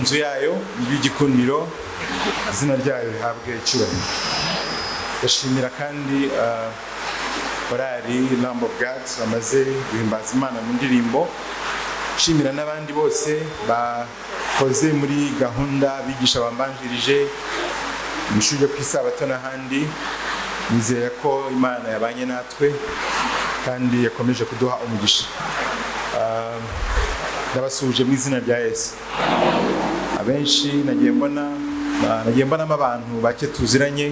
nzu yayo y'igikundiro, izina ryayo rihabwe icyubahiro. Ndashimira kandi korali Lamb of God bamaze guhimbaza Imana mu ndirimbo. Nshimira n'abandi bose bakoze muri gahunda, bigisha bambanjirije mu ishuri ryo ku Isabato n'ahandi. Nizeye ko Imana yabanye natwe kandi yakomeje kuduha umugisha. Ndabasuje mu izina rya Yesu. Abenshi nagiye mbonamo abantu bake tuziranye.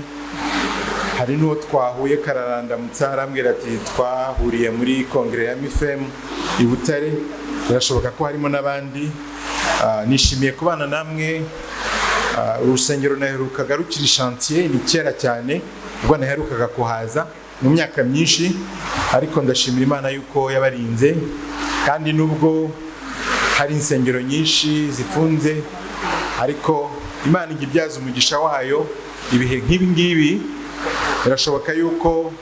Hari n'uwo twahuye Kararanda arambwira ati twahuriye muri kongere ya MIFEM i Butare. Birashoboka ko harimo n'abandi. Nishimiye kubana namwe. Urusengero naherukaga rukiri chantier, ni kera cyane ubwo naherukaga kuhaza mu myaka myinshi, ariko ndashimira Imana yuko yabarinze. Kandi nubwo hari insengero nyinshi zifunze, ariko Imana igibyaza umugisha wayo ibihe nk'ibi ngibi. Birashoboka yuko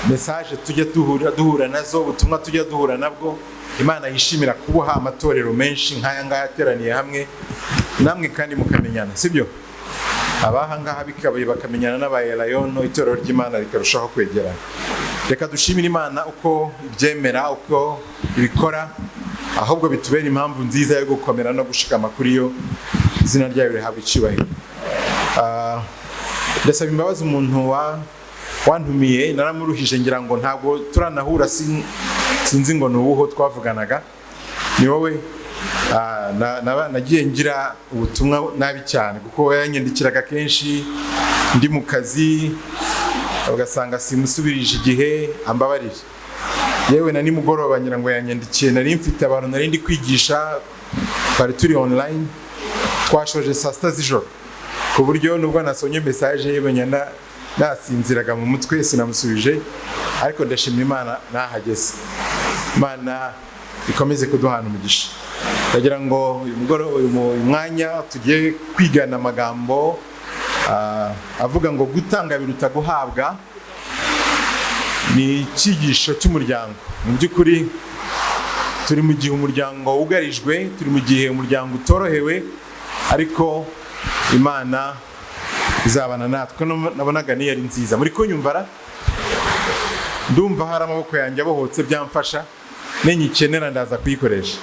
message tujya duhura nazo, ubutumwa tujya duhura nabwo, Imana yishimira kubuha amatorero menshi nk'aya ngaya ateraniye hamwe, namwe kandi mukamenyana, sibyo? Abaha ngaha bikabaye bakamenyana n'abayelayono, itorero ry'Imana rikarushaho kwegerana. Reka dushimire Imana uko ibyemera, uko ibikora, ahubwo bitubera impamvu nziza yo gukomera no gushikama kuri yo. Izina ryayo rihabwa icyubahiro. Ndasaba imbabazi umuntu wantumiye, naramuruhije ngira ngo ntabwo turanahura, sinzi ngo nubuho twavuganaga. Ni wowe. Nagiye ngira ubutumwa nabi cyane kuko yanyandikiraga kenshi ndi mu kazi, ugasanga simusubirije igihe, ambabarire. Yewe na nimugoroba ngira ngo yanyandikiye, nari mfite abantu nari ndi kwigisha, twari turi online, twashoje saa sita z'ijoro, ku buryo nubwo nasonye message ye nasinziraga mu mutwe, sinamusubije. Ariko ndashimira Imana nahageze. Imana ikomeze kuduhana umugisha. Ndagira ngo uyu mwanya tugiye kwigana amagambo avuga ngo gutanga biruta guhabwa. Ni icyigisho cy'umuryango. Mu by'ukuri turi mu gihe umuryango ugarijwe, turi mu gihe umuryango utorohewe, ariko Imana izabana natwe. Nabonaga ni yari nziza. Muri kunyumvara? Ndumva hari amaboko yanjye abohotse, byamfasha. Nenyikenera ndaza kuyikoresha.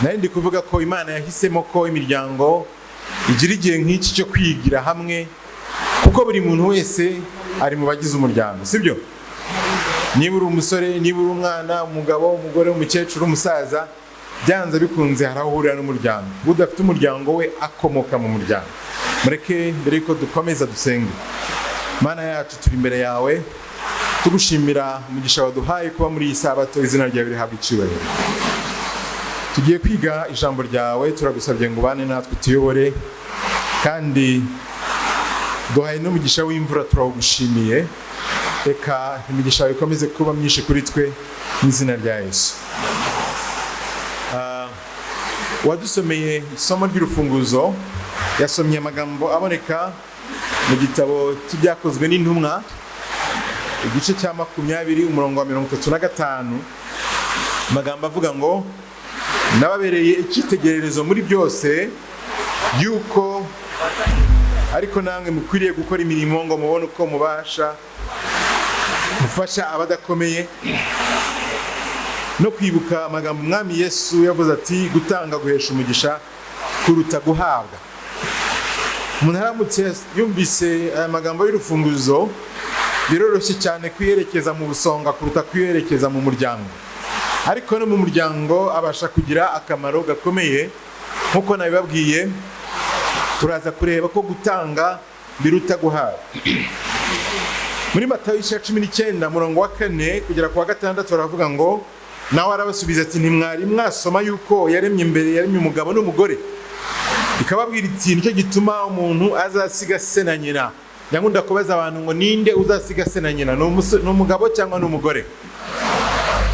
Nari ndi kuvuga ko Imana yahisemo ko imiryango igira igihe nk'iki cyo kwigira hamwe, kuko buri muntu wese ari mu bagize umuryango, sibyo? Niba uri umusore, niba uri umwana, umugabo, umugore, umukecuru, umusaza, byanze bikunze harahurira n'umuryango. Udafite umuryango we akomoka mu muryango. Mureke mbere yuko dukomeza dusenge. Mana yacu, turi imbere yawe tugushimira umugisha waduhaye kuba muri iyi Sabato. Izina ryawe rihabwa icyubahiro. Tugiye kwiga ijambo ryawe, turagusabye ngo ubane natwe, tuyobore, kandi duhaye n'umugisha w'imvura, turawugushimiye. Reka imigisha yawe ikomeze kuba myinshi kuri twe, mu izina rya Yesu. Wadusomeye isomo ry'urufunguzo, yasomye amagambo aboneka mu gitabo cy'ibyakozwe n'intumwa, igice cya 20 umurongo wa 35. Amagambo avuga ngo nababereye icyitegererezo muri byose, yuko ariko namwe mukwiriye gukora imirimo ngo mubone uko mubasha gufasha abadakomeye, no kwibuka amagambo Umwami Yesu yavuze ati gutanga guhesha umugisha kuruta guhabwa. Umuntu aramutse yumvise aya magambo y'urufunguzo, biroroshye cyane kwiyerekeza mu busonga kuruta kwiyerekeza mu muryango. Ariko no mu muryango abasha kugira akamaro gakomeye. Nkuko nabibabwiye, turaza kureba ko gutanga biruta guhabwa. Muri Matayo 19 umurongo wa 4 kugera ku wa 6 turavuga ngo nawe arabasubiza ati ntimwari mwasoma yuko yaremye imbere, yaremye umugabo n'umugore, ikababwira iti nicyo gituma umuntu azasiga se na nyina. Nyangunda kubaza abantu ngo ninde uzasiga se na nyina, n'umugabo cyangwa n'umugore?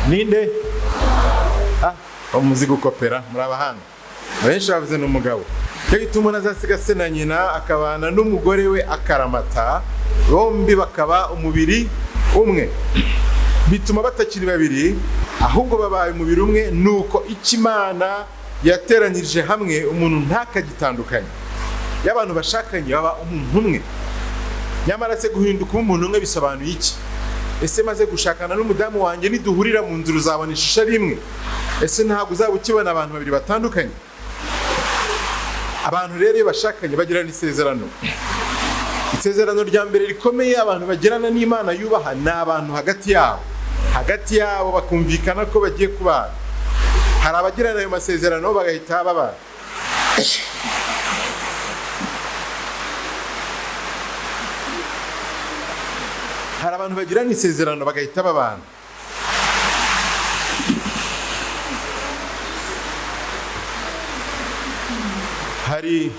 Ninde? Umuzi gukopera muri abahanga. Benshi bavuze n'umugabo. Nicyo gituma umuntu azasiga se na nyina akabana n'umugore we akaramata, bombi bakaba umubiri umwe. bituma batakiri babiri ahubwo babaye umubiri umwe. Nuko Imana yateranyirije hamwe umuntu ntakagitandukanye. Iyo abantu bashakanye baba umuntu umwe. Nyamara se guhinduka umuntu umwe bisobanuye iki? Ese maze gushakana n'umudamu wanjye niduhurira mu nzira uzabona ishusho rimwe? Ese ntabwo uzaba ukibona abantu babiri batandukanye? Abantu rero iyo bashakanye bagirana isezerano. Isezerano rya mbere rikomeye abantu bagirana n'Imana yubaha ni abantu hagati yabo bakumvikana ko bagiye kubana. Hari abagirana ayo masezerano bagahita babana. Hari abantu bagirana isezerano bagahita babana. Hari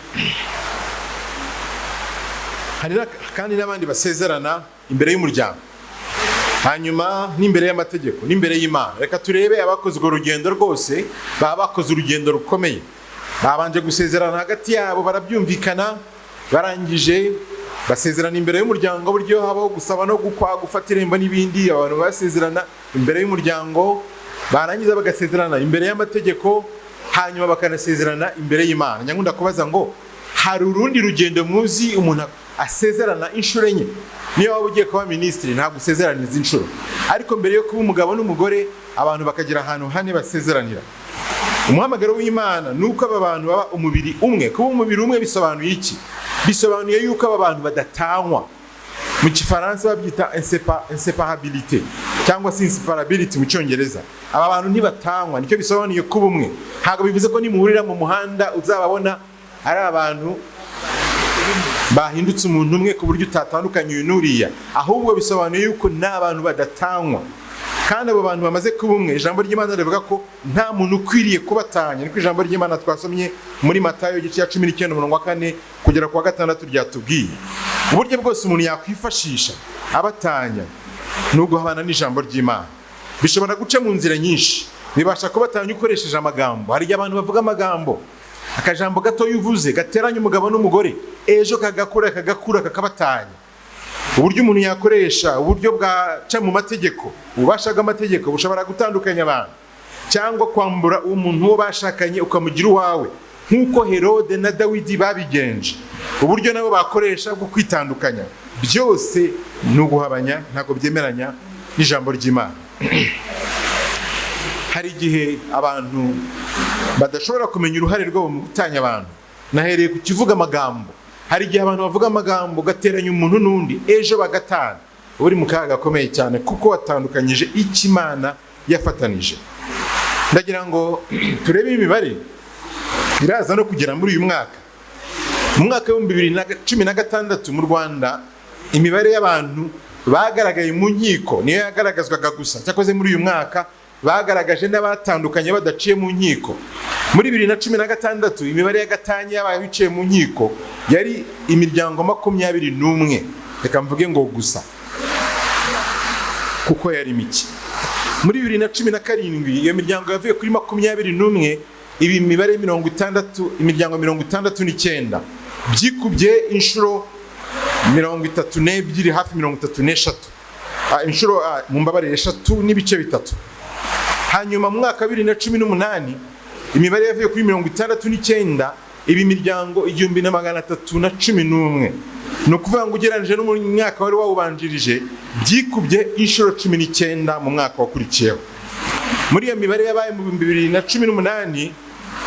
kandi n'abandi basezerana imbere y'umuryango, hanyuma n'imbere y'amategeko, n'imbere y'Imana. Reka turebe abakoze urwo rugendo rwose, baba bakoze urugendo rukomeye. Babanje gusezerana hagati yabo, barabyumvikana, barangije basezerana imbere y'umuryango, buryo habaho gusaba no gukwa, gufata irembo n'ibindi. Abantu basezerana imbere y'umuryango, barangiza bagasezerana imbere y'amategeko, hanyuma bakanasezerana imbere y'Imana. Nyangunda kubaza ngo hari urundi rugendo muzi umuntu asezerana inshuro enye? Niyo waba ugiye kuba minisitiri ntabwo usezeraniza inshuro, ariko mbere yo kuba umugabo n'umugore abantu bakagira ahantu hane basezeranira. Umuhamagaro w'Imana nuko aba bantu baba umubiri umwe. Kuba umubiri umwe bisobanuye iki? Bisobanuye yuko aba bantu badatanywa. Mu Gifaransa babyita inseparabilité cyangwa se inseparability mu Cyongereza. Aba bantu ntibatanywa, nicyo bisobanuye kuba umwe. Ntabwo bivuze ko nimuhurira mu muhanda uzababona ari abantu bahindutse umuntu umwe ku buryo utatandukanye uyu n'uriya, ahubwo bisobanuye yuko n'abantu badatanywa. Kandi abo bantu bamaze kuba umwe, ijambo ry'Imana rivuga ko nta muntu ukwiriye kubatanya. Niko ijambo ry'Imana twasomye muri Matayo igice cya 19:4 kugera ku 6 ryatubwiye. Uburyo bwose umuntu yakwifashisha abatanya ni uguhabana n'ijambo ry'Imana. Bishobora guca mu nzira nyinshi. Bibasha kubatanya ukoresheje amagambo. Hari abantu bavuga amagambo, akajambo gato yuvuze gateranya umugabo n'umugore, ejo kagakura kakabatanya. Uburyo umuntu yakoresha uburyo bwaca mu mategeko, ububasha bw'amategeko bushobora gutandukanya abantu, cyangwa kwambura umuntu wo bashakanye ukamugira uwawe, nk'uko Herode na Dawidi babigenje. Uburyo nabo bakoresha bwo kwitandukanya, byose ni uguhabanya, ntabwo byemeranya n'ijambo ry'Imana. Hari igihe abantu badashobora kumenya uruhare rwabo mu gutanya abantu. Nahereye ku kivuga amagambo. Hari igihe abantu bavuga amagambo gateranya umuntu n'undi, ejo bagatana. Uri mu kaga gakomeye cyane kuko watandukanyije icyo Imana yafatanije. Ndagira ngo turebe imibare iraza no kugera muri uyu mwaka. Mu mwaka wa 2016 mu Rwanda, imibare y'abantu bagaragaye mu nkiko niyo yagaragazwaga gusa. Cyakoze muri uyu mwaka bagaragaje n'abatandukanye badaciye mu nkiko. Muri 2016 imibare y'agatanya yabaye biciye mu nkiko yari imiryango 21. Reka mvuge ngo gusa kuko yari mike. Muri 2017 iyo miryango yavuye kuri 21, ibi mibare imiryango 69 byikubye inshuro 32 hafi 33. Inshuro mu mbabare 3 n'ibice bitatu. Hanyuma mu mwaka 2018 imibare yavuye kuri 69, ibi miryango 1311. No kuvuga ngo ugereranije no mu mwaka wari wawubanjirije byikubye inshuro 19 mu mwaka wakurikiyeho. Muri iyo mibare yabaye mu 2018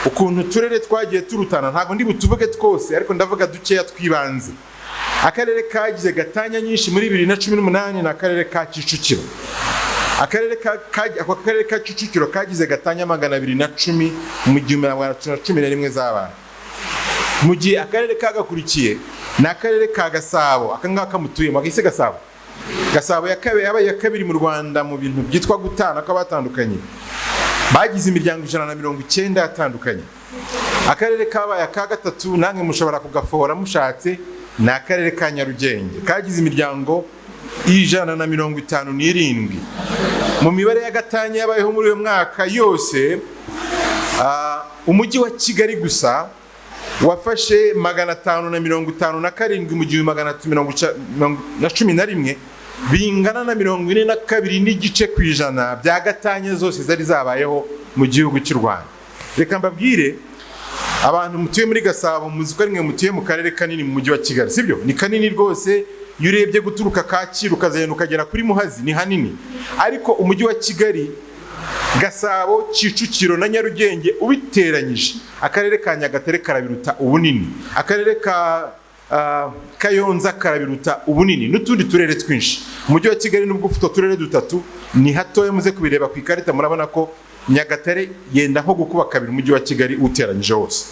ukuntu turere twagiye turutana, ntabwo ndi butuvuge twose ariko ndavuga dukeya twibanze. Akarere kagize gatanya nyinshi muri 2018 na akarere ka Kicukiro. Akarere ka Kicukiro kagize gatanya 210 mu 2011 z'abantu. Mu gihe akarere kagakurikiye na akarere ka Gasabo, akangaka mutuye mu gise Gasabo. Gasabo yabaye ya kabiri mu Rwanda mu bintu byitwa gutana kw'abatandukanye. Bagize imiryango 190 yatandukanye. Akarere kabaye ka gatatu, nange mushobora kugafora mushatse, na akarere ka Nyarugenge kagize imiryango 157. Mu mibare y'agatanya yabayeho muri uyu mwaka yose, umujyi wa Kigali gusa wafashe 557 mu 1311, bingana na 42 n'igice ku ijana bya gatanya zose zari zabayeho mu gihugu cy'u Rwanda. Reka mbabwire abantu mutuye muri Gasabo, muzi ko rimwe mutuye mu karere kanini mu mujyi wa Kigali, sibyo? Ni kanini rwose. Iyo urebye guturuka Kacyiru ukazagenda ukagera kuri Muhazi ni hanini, ariko umujyi wa Kigali, Gasabo, Kicukiro na Nyarugenge ubiteranyije, akarere ka Nyagatare karabiruta ubunini, akarere ka Kayonza karabiruta ubunini, n'utundi turere twinshi. Umujyi wa Kigali nubwo ufite uturere dutatu ni hatoya, muze kubireba ku ikarita murabona ko Nyagatare yenda nko gukuba kabiri umujyi wa Kigali uteranyije wose.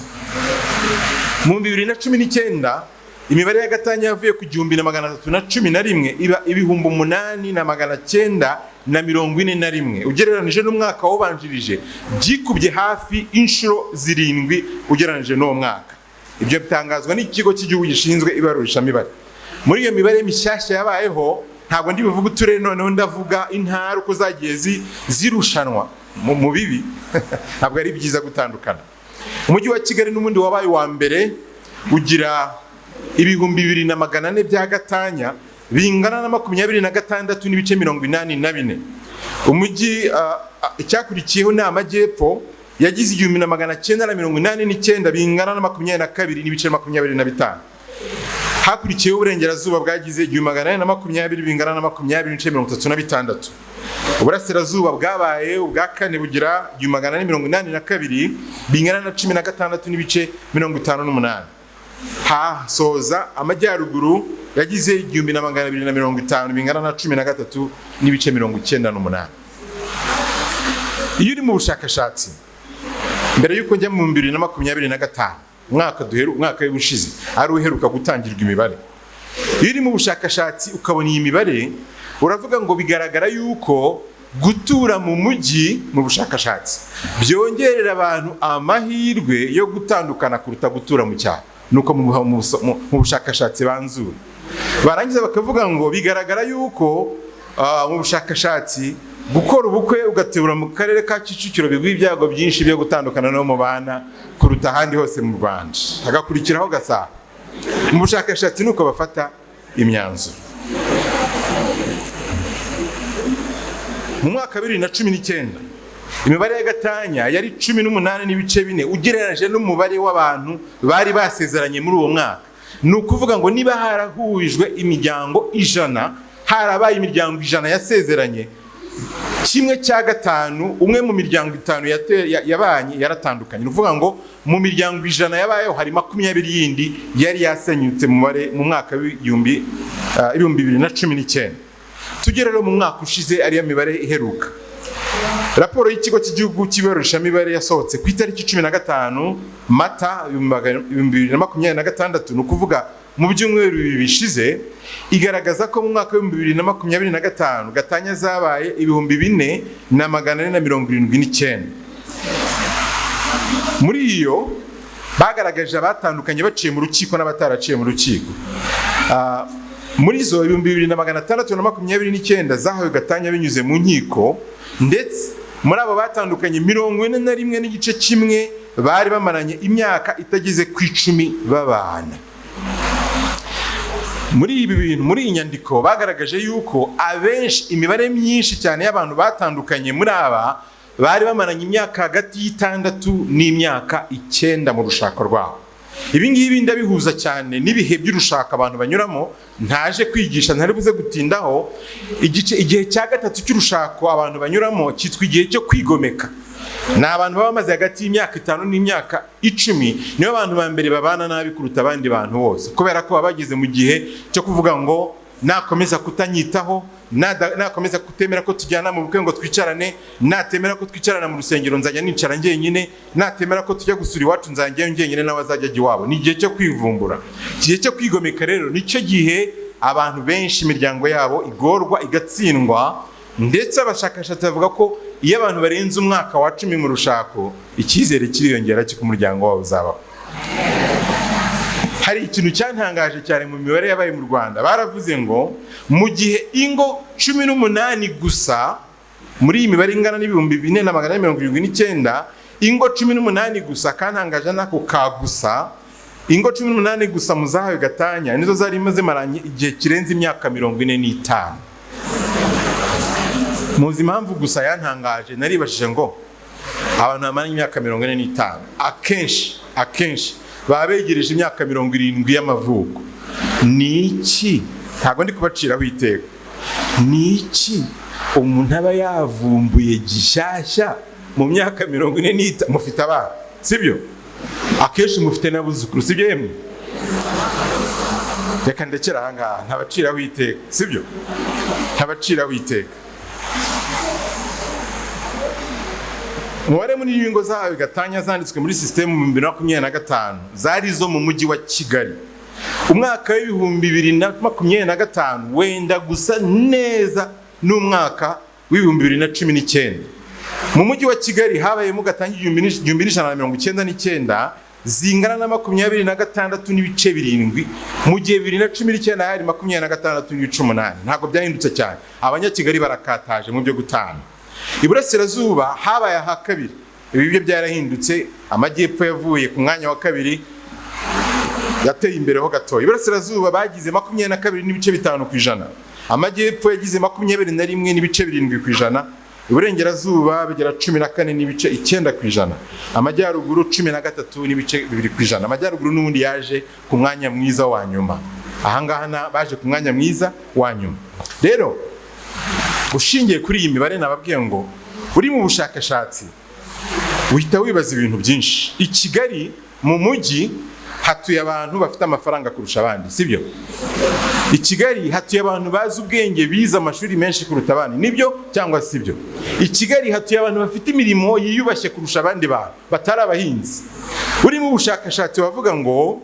Mu 2019 imibare ya gatanya yavuye ku 1311 iba 8941, ugereranije n'umwaka wabanjirije byikubye hafi inshuro 7 ugereranije n'uwo mwaka. Ibyo bitangazwa n'ikigo cy'igihugu gishinzwe ibarurishamibare. Muri iyo mibare mishyashya yabayeho, ntabwo ndi bivuga uturere, noneho ndavuga intara uko zagiye zirushanwa mu bibi ntabwo ari byiza gutandukana. Umujyi wa Kigali n'umundi wabaye wa mbere ugira 2400 bya gatanya bingana na 26 n'ibice 84. Umujyi icyakurikiyeho ni Amajyepfo yagize 1989 bingana na 22 n'ibice 25. Hakurikiyeho Uburengerazuba bwagize 1820 bingana na 20 n'ibice 36. Uburasirazuba bwabaye ubwa kane bugira 1882 bingana na 16 n'ibice 58. Hasoza Amajyaruguru yagize 1250 bingana na 13 n'ibice 98. Iyo uri mu bushakashatsi, mbere yuko njya mu 2025 umwaka w'ubushize ari uheruka gutangirwa imibare, iyo uri mu bushakashatsi ukabona iyi mibare, uravuga ngo bigaragara yuko gutura mu mujyi mu bushakashatsi byongerera abantu amahirwe yo gutandukana kuruta gutura mu cyaro. Nuko mu bushakashatsi banzura barangiza bakavuga ngo bigaragara yuko mu bushakashatsi gukora ubukwe ugatura mu karere ka Kicukiro biguha ibyago byinshi byo gutandukana no mu bana kuruta ahandi hose mu Rwanda. Hagakurikiraho Gasabo. Mu bushakashatsi nuko bafata imyanzuro. Mu mwaka 2019 imibare ya gatanya yari 18 n'ibice 4 ugereranije n'umubare w'abantu bari basezeranye muri uwo mwaka. Ni ukuvuga ngo niba harahurijwe imiryango 100, harabaye imiryango 100 yasezeranye, 1/5 umwe mu miryango 5 yabanye yaratandukanye. Ni ukuvuga ngo mu miryango 100 yabayeho hari 20 yindi yari yasenyutse mu mwaka w'ibihumbi 2019. Tugere rero mu mwaka ushize ariyo mibare iheruka. Raporo y'ikigo cy'igihugu cy'ibarurishamibare yasohotse ku itariki 15 Mata 2026, ni ukuvuga mu byumweru bishize, igaragaza ko mu mwaka wa 2025 gatanya zabaye 4479. Muri iyo bagaragaje abatandukanye baciye mu rukiko n'abataraciye mu rukiko. Muri zo 2629 zahawe gatanya binyuze mu nkiko, ndetse muri abo batandukanye 41 n'igice kimwe bari bamaranye imyaka itageze ku 10 babana. Muri ibi bintu, muri iyi nyandiko bagaragaje yuko abenshi, imibare myinshi cyane y'abantu batandukanye muri aba bari bamaranye imyaka hagati y'6 n'imyaka 9 mu rushako rwabo. Ibi ngibi ndabihuza cyane n'ibihe by'urushaka abantu banyuramo, ntaje kwigisha, ntari buze gutindaho. Igihe cya gatatu cy'urushako abantu banyuramo cyitwa igihe cyo kwigomeka. Ni abantu baba bamaze hagati y'imyaka 5 n'imyaka 10, niyo abantu ba mbere babana nabi kuruta abandi bantu bose, kubera ko baba bageze mu gihe cyo kuvuga ngo nakomeza kutanyitaho, nakomeza kutemera ko tujyana mu bukwe ngo twicarane, natemera ko twicarana mu rusengero nzajya nicara njyenyine, natemera ko tujya gusura iwacu nzajya njyenyine nawe azajya iwabo. Ni igihe cyo kwivumbura, igihe cyo kwigomeka. Rero nicyo gihe abantu benshi imiryango yabo igorwa igatsindwa, ndetse abashakashatsi bavuga ko iyo abantu barenze umwaka wa 10 mu rushako, icyizere kiriyongera cy'uko umuryango wabo uzabaho. Hari ikintu cyantangaje cyane mu mibare yabaye mu Rwanda. Baravuze ngo mu gihe ingo 18 gusa, muri iyi mibare ingana n'ibihumbi 4479, ingo 18 gusa, kantangaje nako ka gusa, ingo 18 gusa muzahawe gatanya nizo zari maze maranye igihe kirenze imyaka 45. muzi impamvu gusa yantangaje, naribashije ngo abantu bamara imyaka 45 akenshi baba begereje imyaka 70 y'amavuko. Niki? Ntabwo ndi kubaciraho iteka. Niki umuntu aba yavumbuye gishyashya mu myaka 45? Mufite abana, sibyo? Akenshi mufite n'abuzukuru, sibyo yemwe? Reka ndekera ahangaha, ntabaciraho iteka, sibyo? Ntabaciraho iteka. Umubare munini w'ingo zawe gatanya zanditswe muri system mu 2025 zari zo mu mujyi wa Kigali. Umwaka w'ibihumbi 2025 wenda gusa neza n'umwaka w'ibihumbi 2019. Mu mujyi wa Kigali habayemo gatanya 1999 zingana na 26 n'ibice 7, mu gihe 2019 hari 26 n'ibice 8. Ntabwo byahindutse cyane. Abanyakigali barakataje mu byo gutana. Iburasirazuba habaye aha kabiri, ibyo byarahindutse. Amajyepfo yavuye ku mwanya wa kabiri, yateye imbere ho gatoya. Iburasirazuba bagize 22 n'ibice 5%, amajyepfo yagize 21 n'ibice 7%, iburengerazuba bigera 14 n'ibice 9%, amajyaruguru 13 n'ibice 2%. Amajyaruguru n'ubundi yaje ku mwanya mwiza wa nyuma. Ahangaha baje ku mwanya mwiza wa nyuma. Rero ushingiye kuri iyi mibare nababwiye ngo uri mu bushakashatsi uhita wibaza ibintu byinshi. I Kigali mu mujyi hatuye abantu bafite amafaranga kurusha abandi, sibyo? I Kigali hatuye abantu bazi ubwenge, bize amashuri menshi kuruta abandi, nibyo cyangwa sibyo? I Kigali hatuye abantu bafite imirimo yiyubashye kurusha abandi bantu batari abahinzi. Uri mu bushakashatsi wavuga ngo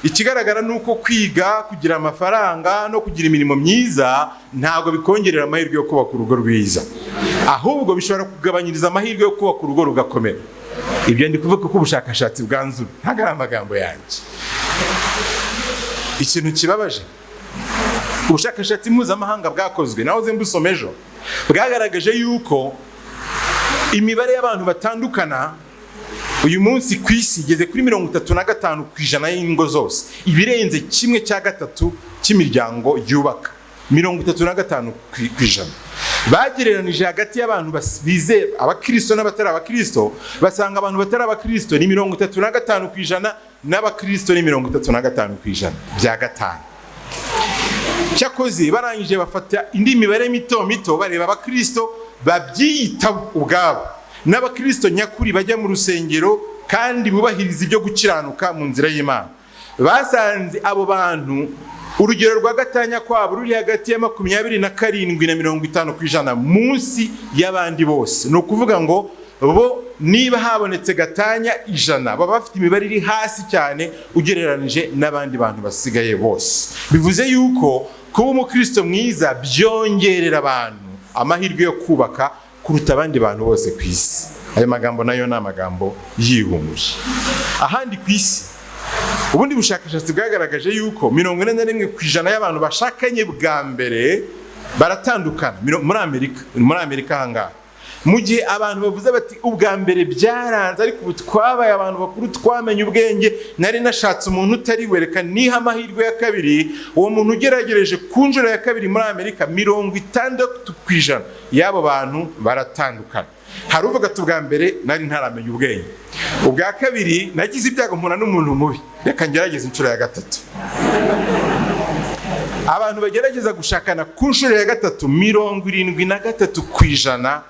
ikigaragara nuko kwiga, kugira amafaranga no kugira imirimo myiza ntabwo bikongerera amahirwe yo kubaka urugo rwiza, ahubwo bishobora kugabanyiriza amahirwe yo kubaka urugo rugakomera. Ibyo ndi kuvuga ko ubushakashatsi bwanzura, ntabwo ari amagambo yanjye. Ikintu kibabaje, ubushakashatsi mpuzamahanga bwakozwe, nahoze mbusoma ejo, bwagaragaje yuko imibare y'abantu batandukana uyu munsi ku isi igeze kuri 35% y'ingo zose, ibirenze 1/3 cy'imiryango yubaka. 35%. Bagereranije hagati y'abantu bize abakristo n'abatari abakristo, basanga abantu batari abakristo ni 35% n'abakristo ni 35% bya gatanu. Cyakoze barangije bafata indi mibare mito bareba abakristo babyiyita ubwabo n'abakristo nyakuri bajya mu rusengero kandi bubahiriza ibyo gukiranuka mu nzira y'Imana. Basanze abo bantu urugero rwa gatanya kwabo ruri hagati ya 27 na 50% munsi y'abandi bose. No kuvuga ngo bo niba habonetse gatanya 100 baba bafite imibare iri hasi cyane ugereranije n'abandi bantu basigaye bose. Bivuze yuko kuba umukristo mwiza byongerera abantu amahirwe yo kubaka kuruta abandi bantu bose ku isi. Ayo magambo nayo ni amagambo yihumuje. Ahandi ku isi ubundi bushakashatsi bwagaragaje yuko 41% y'abantu bashakanye bwa mbere baratandukana muri Amerika hanga. Mu gihe abantu bavuze bati ubwa mbere byaranze ariko ubu twabaye abantu bakuru twamenye ubwenge, nari nashatse umuntu utari wereka niha amahirwe ya kabiri, uwo muntu ugeragereje ku njura ya kabiri muri Amerika 60% y'abo bantu baratandukana. Hari uvuga ati ubwa mbere nari ntaramenya ubwenge, ubwa kabiri nagize ibyago mpura n'umuntu mubi, reka ngerageze inshuro ya gatatu. Abantu bagerageza gushakana ku nshuro ya gatatu 73%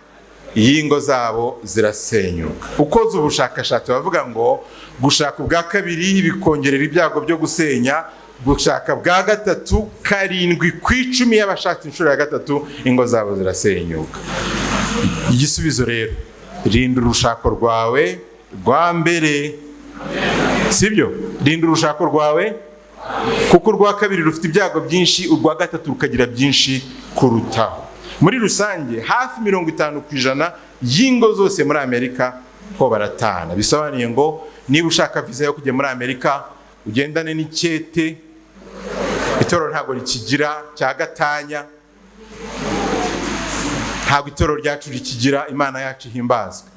y'ingo zabo zirasenyuka. Ukoze ubushakashatsi bavuga ngo gushaka ubwa kabiri bikongerera ibyago byo gusenya, gushaka bwa gatatu 7/10 y'abashatse inshuro ya gatatu ingo zabo zirasenyuka. Igisubizo rero, rinda urushako rwawe rwa mbere, sibyo? Rinda urushako rwawe kuko urwa kabiri rufite ibyago byinshi, urwa gatatu rukagira byinshi kurutaho. Muri rusange hafi 50% y'ingo zose muri Amerika ho baratana. Bisobanuye ngo niba ushaka visa yo kujya muri Amerika ugendane n'icyete. Itoro ntabwo rikigira cya gatanya, ntabwo itoro ryacu rikigira, Imana yacu ihimbazwe.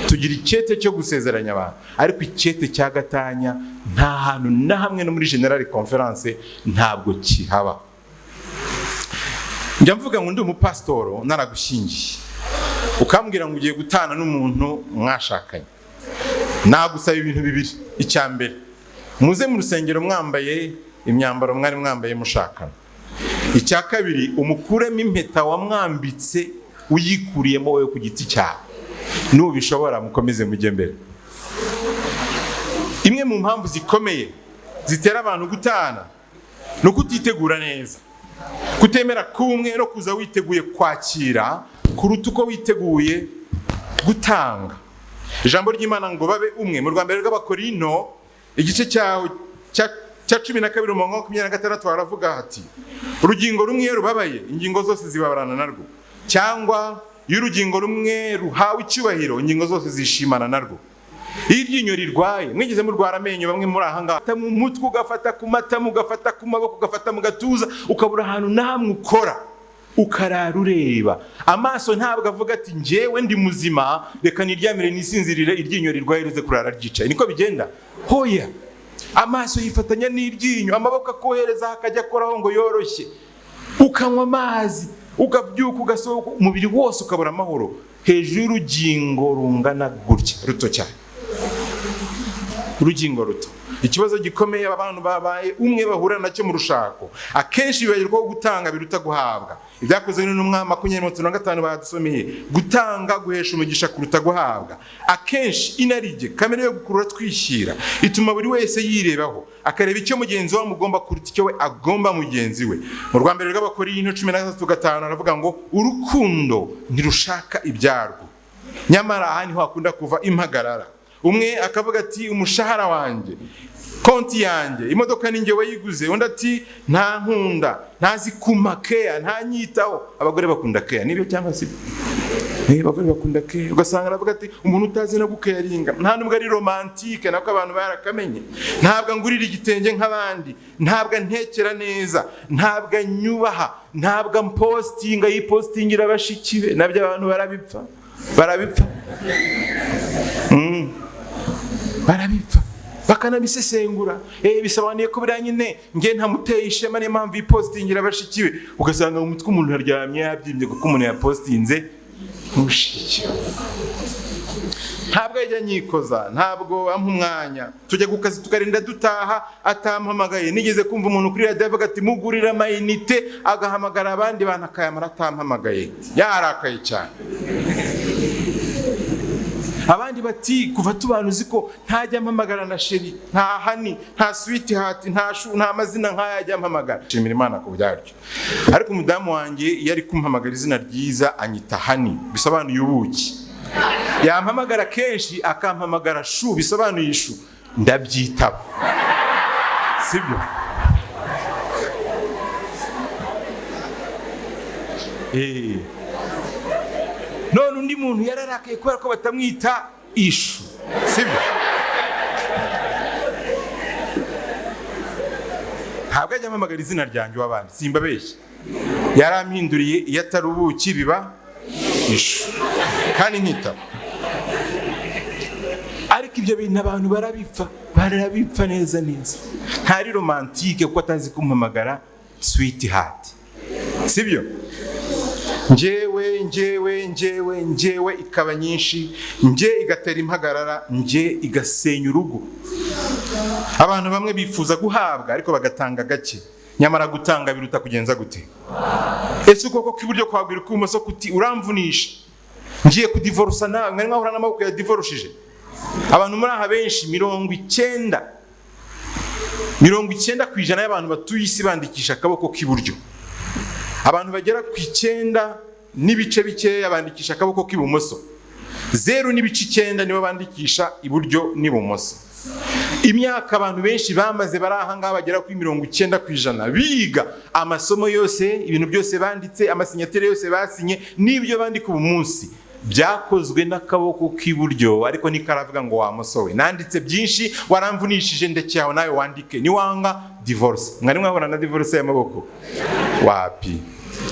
Tugira icyete cyo gusezeranya abantu, ariko icyete cya gatanya nta hantu na hamwe no muri General Conference ntabwo kihaba. njya mvuga ngo ndi umupasitoro naragushyingiye ukambwira ngo ugiye gutana n'umuntu mwashakanye, nagusaba ibintu bibiri. Icya mbere, muze mu rusengero mwambaye imyambaro mwari mwambaye mushakana. Icya kabiri, umukuremo impeta wamwambitse uyikuriyemo wowe ku giti cyawe. Nubishobora mukomeze mujye mbere. Imwe mu mpamvu zikomeye zitera abantu gutana no kutitegura neza, kutemera kumwe no kuza witeguye kwakira kuruta uko witeguye gutanga. Ijambo ry'Imana ngo babe umwe mu rwambere rw'Abakorinto igice cya 12:26 haravuga hati, urugingo rumwe rubabaye ingingo zose zibabarana narwo, cyangwa iyo urugingo rumwe ruhawe icyubahiro ingingo zose zishimana narwo. Iyo iryinyo rirwaye, mwigeze murwara amenyo bamwe muri aha ngaha, mu mutwe ugafata ku matama, ugafata ku maboko, ugafata mu gatuza, ukabura ahantu namwe ukora, ukarara ureba. Amaso ntabwo avuga ati njyewe ndi muzima reka niryamire nisinzirire iryinyo rirwaye rize kurara ryicaye. Niko bigenda? Hoya, amaso yifatanya n'iryinyo, amaboko akohereza hakajya akoraho ngo yoroshye, ukanywa amazi, ukabyuka ugasohoka, umubiri wose ukabura amahoro hejuru y'urugingo rungana gutya, ruto cyane, urugingo ruto. Ikibazo gikomeye abantu babaye umwe bahura nacyo mu rushako, akenshi bibagirwa gutanga biruta guhabwa. Ibyakozwe n'Umwami 25 badusomeye, gutanga guhesha umugisha kuruta guhabwa. Akenshi inarijye kamere yo gukurura twishyira ituma buri wese yirebaho, akareba icyo mugenzi we amugomba kuruta icyo we agomba mugenzi we. Mu rwambere rw'Abakorinto 13:5 aravuga ngo urukundo ntirushaka ibyarwo, nyamara aha niho hakunda kuva impagarara. Umwe akavuga ati umushahara wanjye, konti yanjye, imodoka ninjye wayiguze. Undi ati nta nkunda, ntazi kumakea, nta nyitaho. Abagore bakunda kea, nibyo cyangwa si? Abagore bakunda kea. Ugasanga aravuga ati umuntu utazi no gukeyaringa, nta nubwo ari romantike, nako abantu barakamenye. Ntabwo ngurira igitenge nk'abandi, ntabwo ntekera neza, ntabwo nyubaha, ntabwo mpostinga yipostingira abashikibe. Nabyo abantu barabipfa barabipfa bakanabisesengura. Bisobanuye ko biriya nyine nge ntamuteye ishema niyo mpamvu yipostingira abashikiwe. Ugasanga mu mutwe umuntu aryamye yabyimbye kuko umuntu yapostinze mushiki. Ntabwo yajya nyikoza, ntabwo ampa umwanya, tujya ku kazi tukarinda dutaha atampamagaye. Nigeze kumva umuntu kuri radio avuga ati mugurira amayinite, agahamagara abandi bantu akayamara atampamagaye. Yarakaye cyane. Abandi bati kuva tubanuzi ko ntajya mpamagara na sheri, nta hani, nta sweetheart, nta mazina nk'aya ajya mpamagara. Shimira Imana ku byaryo. Ariko umudamu wanjye yari kumpamagara izina ryiza anyita hani, bisobanuye ubuki. Yampamagara kenshi akampamagara shu, bisobanuye ishu. Ndabyitaba. Sibyo? None undi muntu yararakaye kubera ko batamwita ishu, sibyo? Ntabwo ajya mpamagara izina ryanjye w'abandi, simbabeshye. Yarampinduriye iyo atari ubuki biba ishu, kandi nkitaba. Ariko ibyo bintu abantu barabipfa neza. Ntari romantike kuko atazi kumpamagara sweetheart, sibyo? Njyewe ikaba nyinshi, nje igatera impagarara, nje igasenya urugo. Abantu bamwe bifuza guhabwa ariko bagatanga gake, nyamara gutanga biruta kugenza gute? Ese ukoko kw'iburyo kwabwira kw'imoso kuti uramvunisha, ngiye kudivorce nawe, mwari mwahura n'amaboko ya divorceje. Abantu muri aha benshi 90% y'abantu batuye isi bandikisha akaboko k'iburyo. Abantu bagera ku 9 n'ibice bikeya bandikisha akaboko k'ibumoso. 0.9 nibo bandikisha iburyo n'ibumoso. Imyaka abantu benshi bamaze bari aha ngaha bagera ku 90% biga amasomo yose, ibintu byose banditse, amasinyatere yose basinye, n'ibyo bandika ubu munsi byakozwe n'akaboko k'iburyo. Ariko nikaravuga ngo wamusowe, nanditse byinshi, waramvunishije ndecyaho nawe wandike, ni wanga divorce. Mwari mwabona na divorce y'amaboko wapi?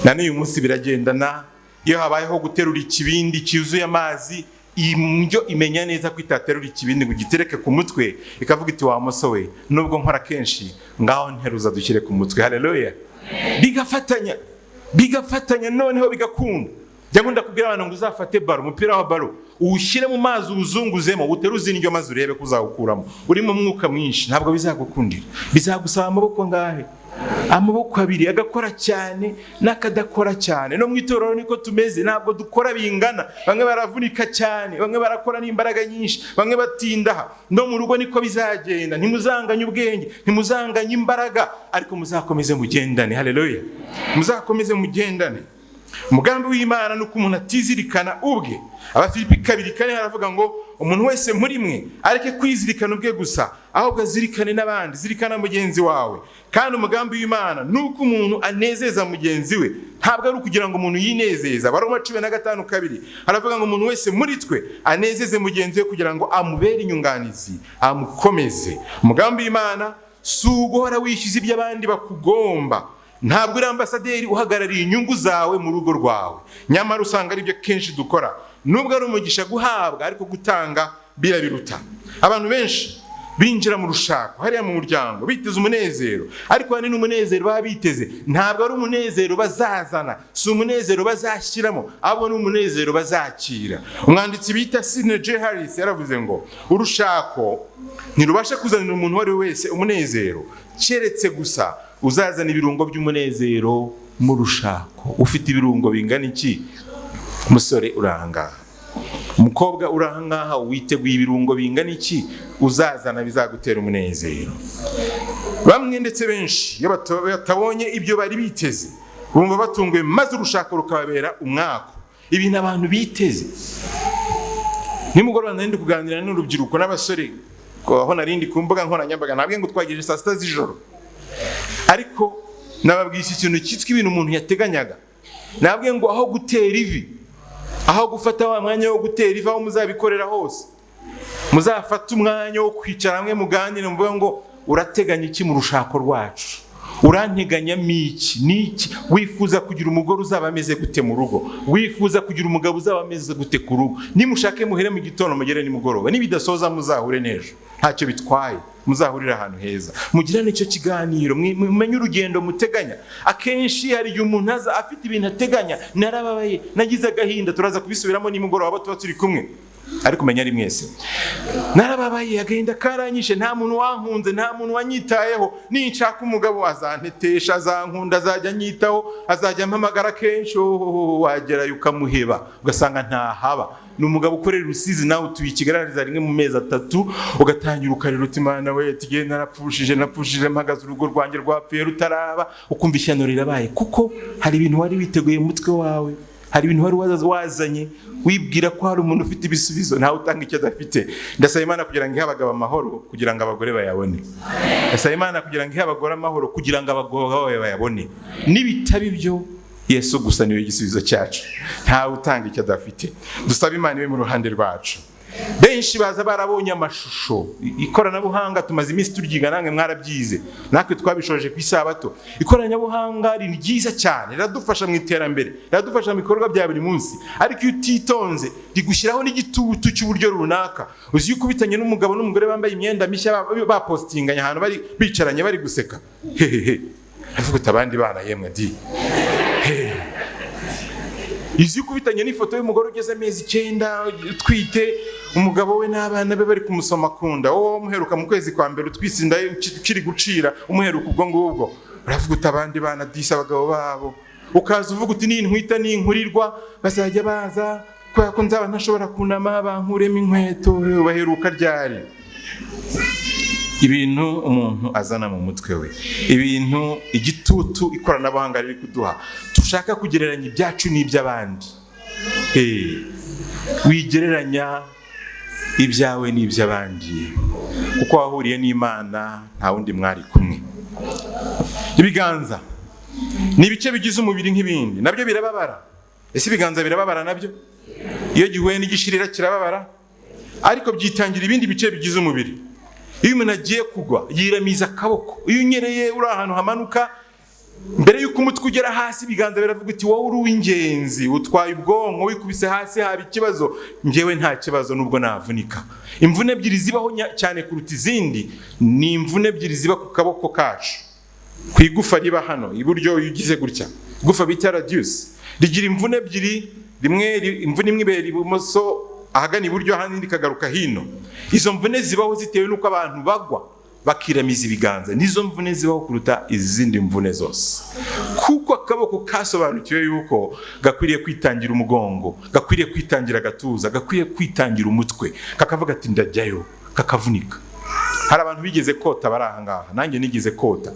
Na n'uyu munsi biragendana. Iyo habayeho guterura ikibindi cyuzuye amazi, imyo imenya neza ko itaterura ikibindi ngo gitereke ku mutwe, ikavuga iti wamusowe, nubwo nkora kenshi ngaho nteruza dushyire ku mutwe. Haleluya. Bigafatanya. bigafatanya noneho bigakunda. Jya ngunda kubwira abantu ngo uzafate baro, umupira wa baro uwushyire mu mazi uwuzunguzemo uteruze indyo maze urebe ko uzawukuramo. Urimo umwuka mwinshi ntabwo bizagukundira, bizagusaba amaboko ngahe, amaboko abiri, agakora cyane n'akadakora cyane. No mu itorero niko tumeze, ntabwo dukora bingana. Bamwe baravunika cyane, bamwe barakora n'imbaraga nyinshi, bamwe batindaha. No mu rugo niko bizagenda. Ntimuzanganye ubwenge, ntimuzanganye imbaraga, ariko muzakomeze mugendane. Haleluya, muzakomeze mugendane. Umugambi w'Imana nuko umuntu atizirikana ubwe. Abafilipi 2:4 haravuga ngo umuntu wese muri mwe areke kwizirikana ubwe gusa, ahubwo azirikane n'abandi, zirikana mugenzi wawe. Kandi umugambi w'Imana nuko umuntu anezeza mugenzi we, ntabwo ari ukugira ngo umuntu yinezeza. Baroma 15:2 haravuga ngo umuntu wese muri twe anezeze mugenzi we kugira ngo amubere inyunganizi, amukomeze. Umugambi w'Imana si uguhora wishyuza ibyo abandi bakugomba. Ntabwo uri ambasaderi uhagarariye inyungu zawe mu rugo rwawe. Nyamara usanga ari byo kenshi dukora. Nubwo ari umugisha guhabwa, ariko gutanga birabiruta. Abantu benshi binjira mu rushako hariya mu muryango biteze umunezero, ariko hari n'umunezero baba biteze ntabwo ari umunezero bazazana, si umunezero bazashyiramo, abo ni umunezero bazakira. Umwanditsi bita Sidney J. Harris yaravuze ngo urushako ntirubasha kuzanira umuntu wari wese umunezero, keretse gusa uzazana ibirungo by'umunezero mu rushako. Ufite ibirungo bingana iki? Umusore urangaha, umukobwa urangaha, witeguye ibirungo bingana iki uzazana bizagutera umunezero. Bamwe ndetse benshi iyo batabonye ibyo bari biteze bumva batunguwe, maze urushako rukababera umwako. Ibintu abantu biteze. Nimugoroba nari kuganira n'urubyiruko n'abasore aho narindi ku mbuga nkoranyambaga, nabwiye ngo twagejeje saa 6 z'ijoro, ariko nababwiye ikintu cyitwa ibintu umuntu yateganyaga. Nabwiye ngo aho gutera ivi, aho gufata wa mwanya wo gutera ivi aho muzabikorera hose, muzafata umwanya wo kwicara hamwe muganire, mvuga ngo urateganya iki mu rushako rwacu, uranteganya miki niki, wifuza kugira umugore uzaba ameze gute mu rugo, wifuza kugira umugabo uzaba ameze gute ku rugo. Nimushake muhere mu gitondo mugere nimugoroba, nibidasoza muzahure nejo, ntacyo bitwaye, muzahurira ahantu heza, mugirane icyo kiganiro, mumenye urugendo muteganya. Akenshi hari igihe umuntu aza afite ibintu ateganya, narababaye, nagize agahinda, turaza kubisubiramo nimugoroba tuba turi kumwe, ariko menya ari mwese, narababaye, agahinda karanyishe, nta muntu wankunze, nta muntu wanyitayeho, ninshaka umugabo azantetesha, azankunda, azajya nyitaho, azajya mpamagara kenshi, wagerayo ukamuheba ugasanga ntahaba. Ni umugabo ukorera Rusizi, nawe utuye Kigarariza rimwe mu mezi 3, ugatangira ukarira uti Mana we, tigenda narapfushije mpagaze urugo rwanjye rwapfuye rutaraba, ukumva ishyano rirabaye, kuko hari ibintu wari witeguye mu mutwe wawe, hari ibintu wari wazanye wibwira ko hari umuntu ufite ibisubizo, ntawe utanga icyo adafite. Ndasaba Imana kugira ngo ihe abagabo amahoro, kugira ngo abagore bayabone. Ndasaba Imana kugira ngo ihe abagore amahoro, kugira ngo abagore bayabone. Nibitaba ibyo, Yesu gusa niwe igisubizo cyacu, ntawe utanga icyo adafite. Dusaba Imana ibe mu ruhande rwacu. Benshi baza barabonye amashusho, ikoranabuhanga tumaze iminsi turyiga, namwe mwarabyize, natwe twabishoje ku isabato. Ikoranabuhanga ni ryiza cyane, riradufasha mu iterambere, riradufasha mu bikorwa bya buri munsi, ariko iyo utitonze rigushyiraho n'igitutu cy'uburyo runaka. Uzi yuko bitanye n'umugabo n'umugore bambaye imyenda mishya bapostinganye ahantu bari bicaranye bari guseka, hehehe, avuga utabandi bana yemwe di, izi kubitanye n'ifoto y'umugore ugeze amezi 9 utwite, umugabo we n'abana be bari kumusoma kunda, wowe umuheruka mu kwezi kwa mbere utwisinda ukiri gucira, umuheruka ubwo ngubwo, uravuga utabandi bana disa abagabo babo, ukaza uvuga uti n'intwita n'inkurirwa bazajya baza kwa ko nzaba ntashobora kunama bankuremo inkweto, baheruka ryari. Ibintu umuntu azana mu mutwe we, ibintu igitutu ikoranabuhanga riri kuduha, tushaka kugereranya ibyacu n'iby'abandi. Wigereranya ibyawe n'iby'abandi, kuko wahuriye n'Imana nta wundi mwari kumwe. Ibiganza ni ibice bigize umubiri nk'ibindi, nabyo birababara. Ese ibiganza birababara nabyo? Iyo gihuye n'igishirira kirababara, ariko byitangira ibindi bice bigize umubiri. Iyo umuntu agiye kugwa yiramiza akaboko, iyo unyereye uri ahantu hamanuka, mbere yuko umutwe ugera hasi ibiganza biravuga uti wowe uri uw'ingenzi, utwaye ubwonko, wikubise hasi haba ikibazo, njyewe nta kibazo nubwo navunika. Imvune ebyiri zibaho cyane kuruta izindi ni imvune ebyiri ziba ku kaboko kacu. ku igufa riba hano iburyo ugize gutya, igufa bita radius rigira imvune ebyiri, imvune imwe ibera ibumoso ahagana iburyo, ahandi ikagaruka hino. Izo mvune zibaho zitewe n'uko abantu bagwa bakiramiza ibiganza, nizo mvune zibaho kuruta izindi mvune zose, kuko akaboko kasobanukiwe yuko gakwiriye kwitangira umugongo, gakwiriye kwitangira agatuza, gakwiriye kwitangira umutwe, kakavuga ati ndajyayo, kakavunika. Hari abantu bigeze kota bari aha ngaha, nanjye nigeze kota.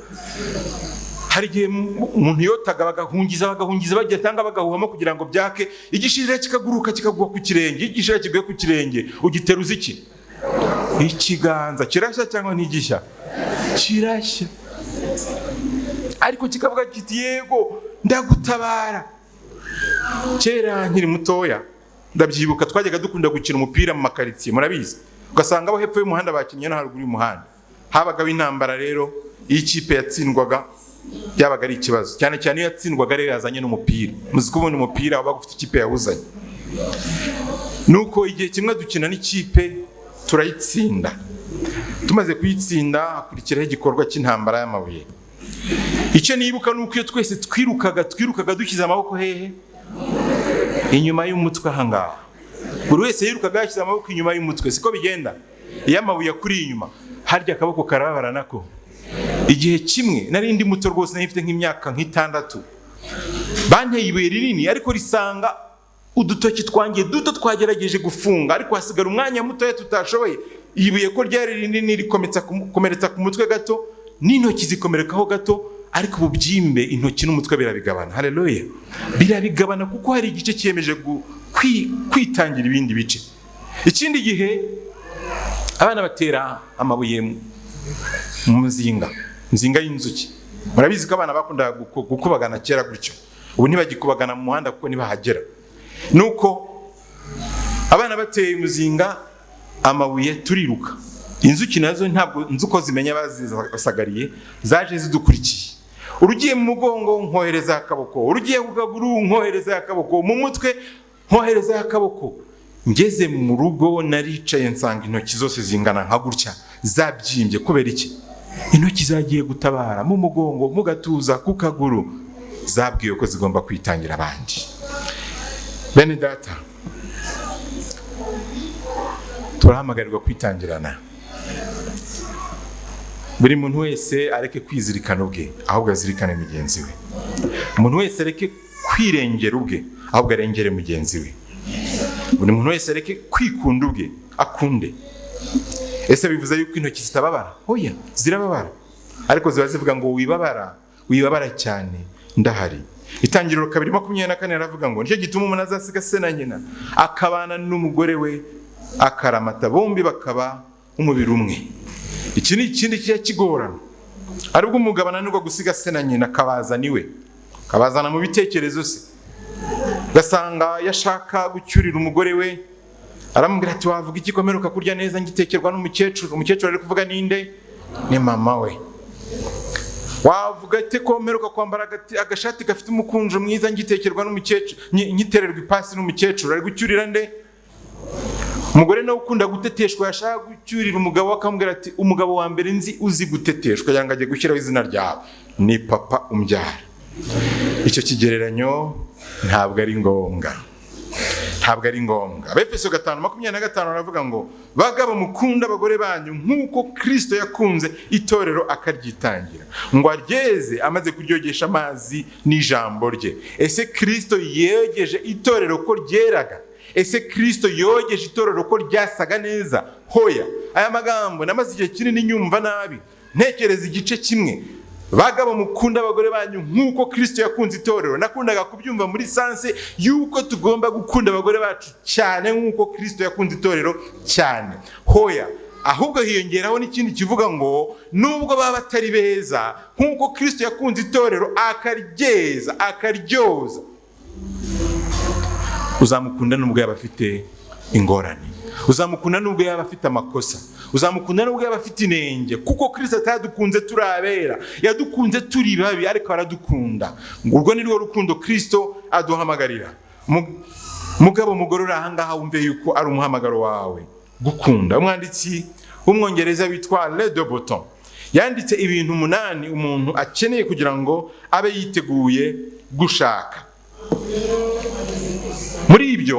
Hari igihe umuntu yotaga bagahungiza bagiye tanga bagahuhamo kugira ngo byake, igishirira kikaguruka kikagwa ku kirenge, igishirira kiguye ku kirenge ugiteruza iki? Ikiganza. Kirashya cyangwa ntigishya? Kirashya. Ariko kikavuga kiti yego ndagutabara. Kera nkiri mutoya ndabyibuka twajyaga dukunda gukina umupira mu makaritsiye, murabizi, ugasanga abo hepfo y'umuhanda bakinnye no haruguru y'umuhanda. Habagaho intambara rero, iyo ikipe yatsindwaga byabaga ari ikibazo, cyane cyane iyo yatsindwaga rero yazanye n'umupira. Muzi ko ubundi umupira wabaga ufite ikipe yawuzanye. Nuko igihe kimwe dukina n'ikipe turayitsinda. Tumaze kuyitsinda hakurikiraho igikorwa cy'intambara y'amabuye. Icyo nibuka nuko iyo twese twirukaga dukiza amaboko hehe? Inyuma y'umutwe ahangaha. Buri wese yirukaga yashyize amaboko inyuma y'umutwe. Siko bigenda. Iyo amabuye akuri inyuma, harya akaboko karababara nako. Igihe kimwe nari ndi muto rwose, nifite nk'imyaka nk'itandatu, banteye ibuye rinini ariko risanga udutoki twangiye duto twagerageje gufunga, ariko hasigara umwanya mutoya tutashoboye. Ibuye ko ryari rinini rikomeretsa ku mutwe gato, n'intoki zikomerekaho gato, ariko ububyimbe intoki n'umutwe birabigabana. Haleluya. Birabigabana kuko hari igice cyemeje kwitangira ibindi bice. Ikindi gihe abana batera amabuye mu nzinga y'inzuki. Murabizi ko abana bakunda gukubagana kera gutyo. Ubu ntibagikubagana mu muhanda kuko ntibahagera. Nuko abana bateye muzinga amabuye turiruka. Inzuki nazo ntabwo nzuko zimenya bazisagariye, zaje zidukurikiye. Urugiye mu mugongo nkohereza akaboko, urugiye ku kaguru nkohereza akaboko, mu mutwe nkohereza akaboko. Ngeze mu rugo naricaye nsanga intoki zose zingana nka gutya, zabyimbye. Kubera iki? Intoki zagiye gutabara mu mugongo, mu gatuza, ku kaguru, zabwiwe ko zigomba kwitangira abandi. Bene data, turahamagarwa kwitangirana. Buri muntu wese areke kwizirikana ubwe, ahubwo azirikane mugenzi we. Umuntu wese areke kwirengera ubwe, ahubwo arengere mugenzi we. Buri muntu wese areke kwikunda ubwe, akunde. Ese bivuze yuko intoki zitababara? Oya, zirababara. Ariko ziba zivuga ngo wibabara cyane, ndahari. Itangiriro 2:24 aravuga ngo nicyo gituma umuntu azasiga se na nyina, akabana n'umugore we, akaramata, bombi bakaba umubiri umwe. Iki ni ikindi kigorana. Aribwo umugabo ananirwa gusiga se na nyina, kabazana mu bitekerezo se. Gasanga yashaka gucyurira umugore we, aramubwira ati wavuga iki komeruka kurya neza ngitekerwa n'umukecuru. Umukecuru ari kuvuga ninde? Ni mama we. Wavuga ati komeruka kwambara agashati gafite umukunjo mwiza ngitekerwa n'umukecuru, nyitererwa ipasi n'umukecuru. Ari gucyurira nde? Umugore nawe ukunda guteteshwa yashaka gucyurira umugabo, akamubwira ati umugabo wa mbere nzi uzi guteteshwa yanga agiye gushyiraho izina ryawe ni papa umbyara. Icyo kigereranyo ntabwo ari ngombwa. Abefeso 5:25 aravuga ngo bagabo mukunda abagore banyu nk'uko Kristo yakunze itorero akaryitangira, ngo aryeze amaze kuryogesha amazi n'ijambo rye. Ese Kristo yegeje itorero ko ryeraga? Ese Kristo yogeje itorero ko ryasaga neza? Hoya. Aya magambo namaze igihe kinini nyumva nabi. Ntekereza igice kimwe. Bagabo mukunda abagore banyu nk'uko Kristo yakunze itorero. Nakundaga kubyumva muri sanse yuko tugomba gukunda abagore bacu cyane nk'uko Kristo yakunze itorero cyane. Hoya. Ahubwo hiyongeraho n'ikindi kivuga ngo nubwo baba batari beza nk'uko Kristo yakunze itorero akaryeza, akaryoza. Uzamukunda nubwo yaba afite ingorane, uzamukunda nubwo yaba afite amakosa, uzamukunda nubwo yaba afite inenge, kuko Kristo atadukunze turi abera, yadukunze turi babi, ariko aradukunda. Urwo ni rwo rukundo Kristo aduhamagarira. Mugabo mugore uri aha ngaha wumve yuko ari umuhamagaro wawe gukunda. Umwanditsi w'umwongereza witwa Le de Botton yanditse ibintu 8 umuntu akeneye kugira ngo abe yiteguye gushaka. Muri ibyo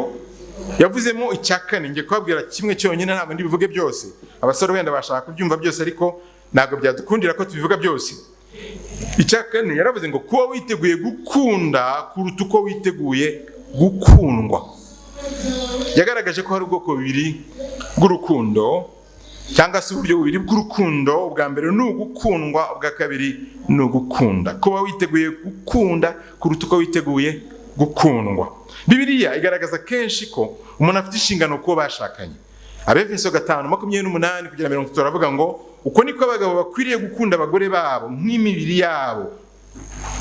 yavuzemo icya kane, ngiye kubabwira kimwe cyonyine, ntabwo ndibivuge byose. Abasore wenda bashaka kubyumva byose, ariko ntabwo byadukundira ko tubivuga byose. Icya kane yaravuze ngo kuba witeguye gukunda kuruta uko witeguye gukundwa. Yagaragaje ko hari ubwoko bubiri bw'urukundo, cyangwa se uburyo bubiri bw'urukundo. Ubwa mbere ni ugukundwa, ubwa kabiri ni ugukunda. Kuba witeguye gukunda kuruta uko witeguye gukundwa. Bibiliya igaragaza kenshi ko umuntu afite inshingano kuba bashakanye. Abefeso 5:28 kugera 30 aravuga ngo uko niko abagabo bakwiriye gukunda abagore babo nk'imibiri yabo.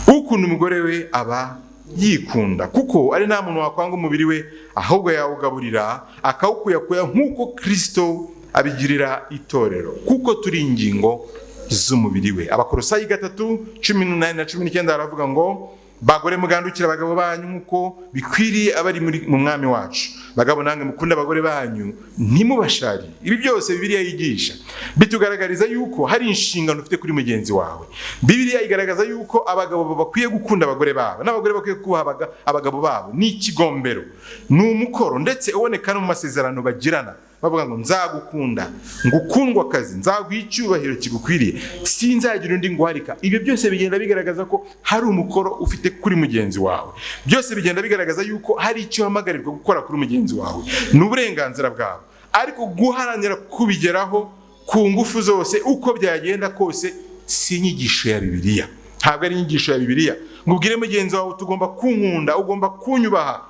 Ukunda umugore we aba yikunda, kuko ari nta muntu wakwanga umubiri we, ahubwo yawugaburira akawukuyakuya nk'uko Kristo abigirira itorero, kuko turi ingingo z'umubiri we. Abakolosayi 3:18 na 19 aravuga ngo bagore mugandukira abagabo banyu nk'uko bikwiriye abari mu mwami wacu. Bagabo nange mukunda abagore banyu ntimubashari. Ibi byose Bibiliya yigisha bitugaragariza yuko hari inshingano ufite kuri mugenzi wawe. Bibiliya igaragaza yuko abagabo bakwiye gukunda abagore babo, n'abagore bakwiye kubaha abagabo babo. Ni ikigombero, ni umukoro, ndetse uboneka no mu masezerano bagirana, bavuga ngo nzagukunda, ngukundwa akazi, nzaguha icyubahiro kigukwiriye, sinzagira undi nguharika. Ibyo byose bigenda bigaragaza ko hari umukoro ufite kuri mugenzi wawe. Byose bigenda bigaragaza yuko hari icyo hamagarirwa gukora kuri mugenzi wawe, ni uburenganzira bwawe. Ariko guharanira kubigeraho ku ngufu zose uko byagenda kose si inyigisho ya Bibiliya. Ntabwo ari inyigisho ya Bibiliya ngo ubwire mugenzi wawe tugomba kunkunda, ugomba kunyubaha.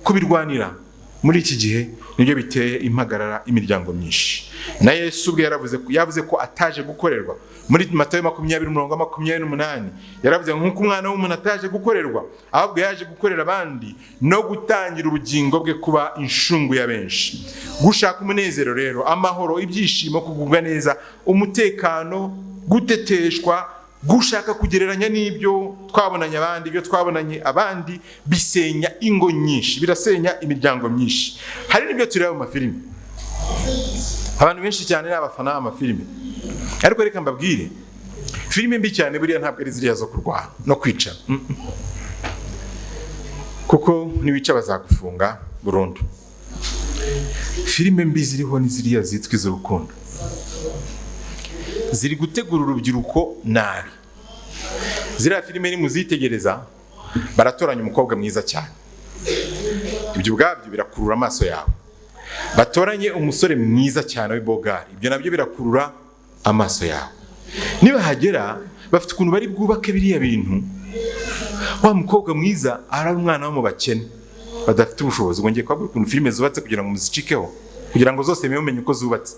Kubirwanira muri iki gihe nibyo biteye impagarara imiryango myinshi. Na Yesu ubwe yavuze ko ataje gukorerwa. Muri Matayo 20:28 yaravuze nk'uko umwana w'umuntu ataje gukorerwa, ahubwo yaje gukorera abandi no gutangira ubugingo bwe kuba inshungu ya benshi. Gushaka umunezero rero, amahoro, ibyishimo, kugubwa neza, umutekano, guteteshwa, gushaka kugereranya n'ibyo twabonanye abandi, ibyo twabonanye abandi bisenya ingo nyinshi, birasenya imiryango myinshi. Hari n'ibyo tureba mu mafilimi. Abantu benshi cyane n'abafana b'amafilimi, ariko reka mbabwire, filime mbi cyane buriya ntabwo ari ziriya zo kurwana no kwica, kuko niwica bazagufunga burundu. Filime mbi ziriho ni ziriya zitwa iz'urukundo, ziri gutegura urubyiruko nabi. Ziriya filime ni muzitegereza, baratoranya umukobwa mwiza cyane, ibyo ubwabyo birakurura amaso yawe. Batoranye umusore mwiza cyane w'ibogari, ibyo nabyo birakurura amaso yawe. Niba hagera bafite ukuntu bari bwubake biriya bintu, wa mukobwa mwiza ari umwana wo mu bakene badafite ubushobozi. Ngo ngiye kwabura ukuntu filime zubatse kugira ngo muzicikeho, kugira ngo zose mumenye uko zubatse.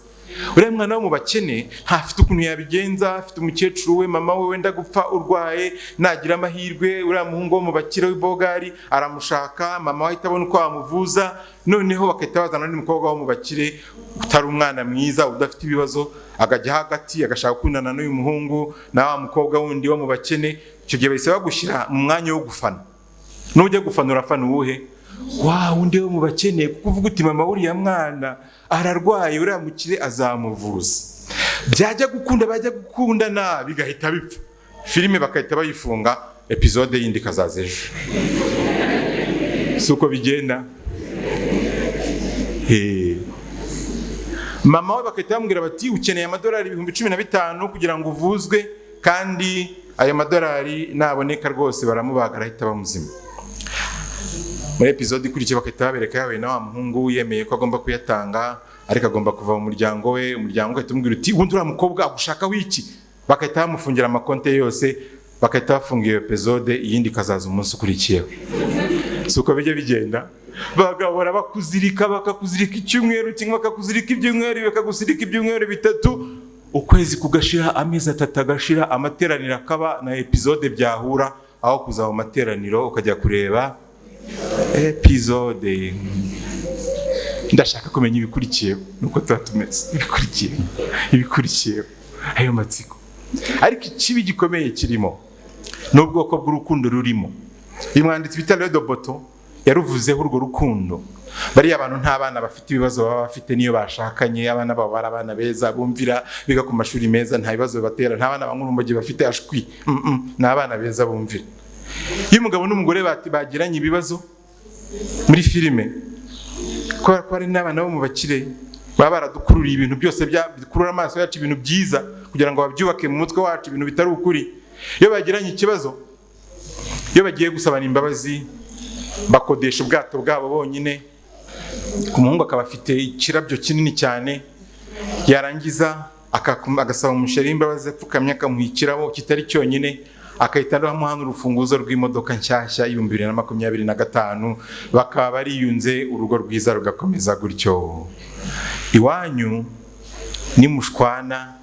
Uriya mwana wo mu bakene ntafite ukuntu yabigenza, afite umukecuru we, mama we wenda gupfa urwaye, nagira amahirwe uriya muhungu wo mu bakire w'ibogari aramushaka, mama we ahita abona uko amuvuza, noneho bakahita bazana n'undi mukobwa wo mu bakire utari umwana mwiza udafite ibibazo, akajya hagati agashaka gukundana n'uyu muhungu na wa mukobwa wundi wo mu bakene. Icyo gihe bahise bagushyira mu mwanya wo gufana. Nujya gufana urafana uwuhe? Wa undi wo mu bakene, kuko uvuga uti mama uriya mwana ararwaye, uriya mukire azamuvuza. Bajya gukundana bigahita bipfa. Filime bakahita bayifunga, episode yindi kazaza ejo. Suko bigenda. Mama we bakahita bamubwira bati ukeneye amadolari 15,000 kugira ngo uvuzwe, kandi ayo madolari naboneka rwose baramubaga arahita bamuzima. Muri episode ikurikiye bakahita babereka yawe na wa muhungu yemeye ko agomba kuyatanga, ariko agomba kuva mu muryango we. Umuryango ugahita umubwira uti ubundi uriya mukobwa agushaka wiki, bakahita bamufungira amakonte yose, bakahita bafungira episode iyindi kazaza umunsi ukurikiyeho. Suko bijya bigenda, bagahora bakuzirika icyumweru kimwe, bakakuzirika ibyumweru, bakagusirika ibyumweru 3, ukwezi kugashira, amezi 3 agashira, amateraniro akaba na episode byahura, aho kuza mu materaniro ukajya kureba episode. Ndashaka kumenya ibikurikiye nuko tubatumeze ibikurikiye ayo matsiko. Ariko ikibi gikomeye kirimo n'ubwoko bw'urukundo rurimo. Imwanditsi bita Ledo Boto yaruvuzeho urwo rukundo, bariya abantu nta bana bafite ibibazo baba bafite niyo bashakanye. Abana babo bari abana beza bumvira, biga ku mashuri meza, nta bibazo bibatera. Nta bana banywa urumogi bafite ashwi, ni abana beza bumvira. Iyo umugabo n'umugore bagiranye ibibazo muri filime, kubera ko hari n'abana bo mu bakire baba baradukururiye ibintu byose bikurura amaso yacu, ibintu byiza kugira ngo babyubake mu mutwe wacu, ibintu bitari ukuri. Iyo bagiranye ikibazo, iyo bagiye gusabana imbabazi, bakodesha ubwato bwabo bonyine. Umuhungu akaba afite ikirabyo kinini cyane, yarangiza agasaba umusheri imbabazi, apfukamye akamuha ikirabo kitari cyonyine, akahita amuha urufunguzo rw'imodoka nshyashya 2025. Bakaba bariyunze, urugo rwiza rugakomeza gutyo. Iwanyu nimushwana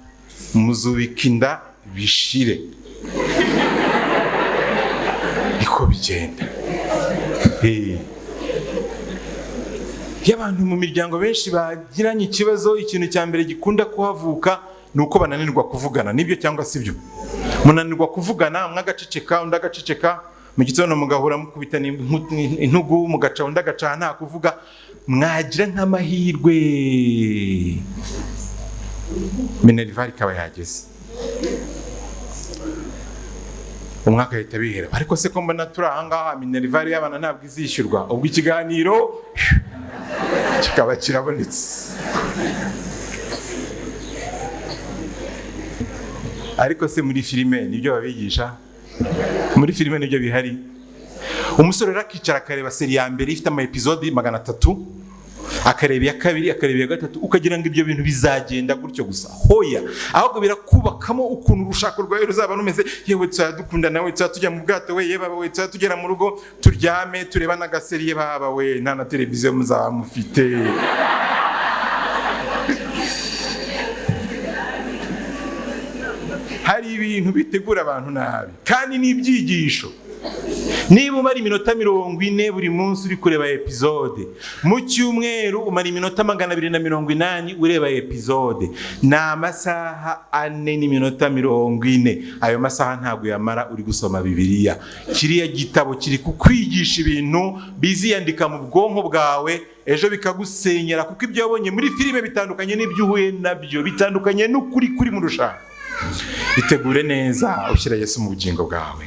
muzubika inda bishire, niko bigenda. Iyo abantu mu miryango benshi bagiranye ikibazo, ikintu cya mbere gikunda kuhavuka ni uko bananirwa kuvugana. Nibyo cyangwa si byo? Munanirwa kuvugana, umwe agaceceka undi agaceceka, mu gitondo mugahura mukubitana intugu, mugaca undi agaca nta kuvuga. Mwagira nk'amahirwe Minerval ikaba yageze, umwaka ahita bihera. Ariko se ko mbona turi ahangaha Minerval y'abana ntabwo izishyurwa, ubwo ikiganiro kikaba kirabonetse. Ariko se muri filime nibyo babigisha? Muri filime nibyo bihari? Umusore rakicara akareba seri ya mbere ifite ama episode 300, akareba iya kabiri, akareba iya gatatu, ukagira ngo ibyo bintu bizagenda gutyo gusa. Hoya, ahubwo birakubakamo ukuntu urushako rwawe ruzaba rumeze. Yewe tuzadukunda nawe, tujya mu bwato we, yeba we, tugera mu rugo turyame tureba n'agaseri, baba we, nta na televiziyo muzaba mufite. Hari ibintu bitegura abantu nabi kandi n'ibyigisho. Niba umara iminota 40 buri munsi uri kureba episode, mu cyumweru umara iminota 280 ureba episode, na amasaha 4 n'iminota 40. Ayo masaha ntabwo yamara uri gusoma Bibiliya. Kiriya gitabo kiri kukwigisha ibintu biziyandika mu bwonko bwawe, ejo bikagusenyera, kuko ibyo wabonye muri filime bitandukanye n'ibyo uhuye nabyo, bitandukanye n'ukuri kuri mu rushaka. Itegure neza, ushyira Yesu mu bugingo bwawe.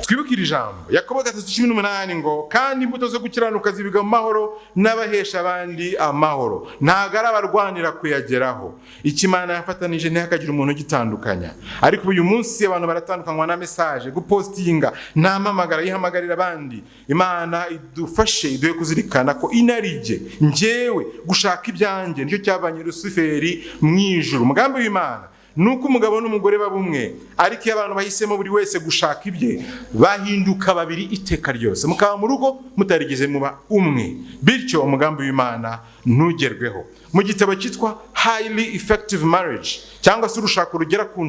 Twibuke iri jambo Yakobo 3:18 ngo, kandi imbuto zo gukiranuka zibiga mu mahoro n'abahesha abandi amahoro, ntago ari abarwanira kuyageraho. Ikimana yafatanije ntihakagira umuntu gitandukanya. Ariko uyu munsi abantu baratandukanywa na message, gupostinga, ntamamagara yihamagarira abandi. Imana idufashe, iduhe kuzirikana ko inarije njyewe gushaka ibyanjye nicyo cyavanye Rusuferi mu ijuru. Umugambi w'Imana nuko umugabo n'umugore babumwe, ariko iyo abantu bahisemo buri wese gushaka ibye, bahinduka babiri iteka ryose, mukaba mu rugo mutarigeze muba umwe, bityo umugambi w'Imana ntugerweho. Mu gitabo cyitwa Highly Effective Marriage, cyangwa se urushako rugera ku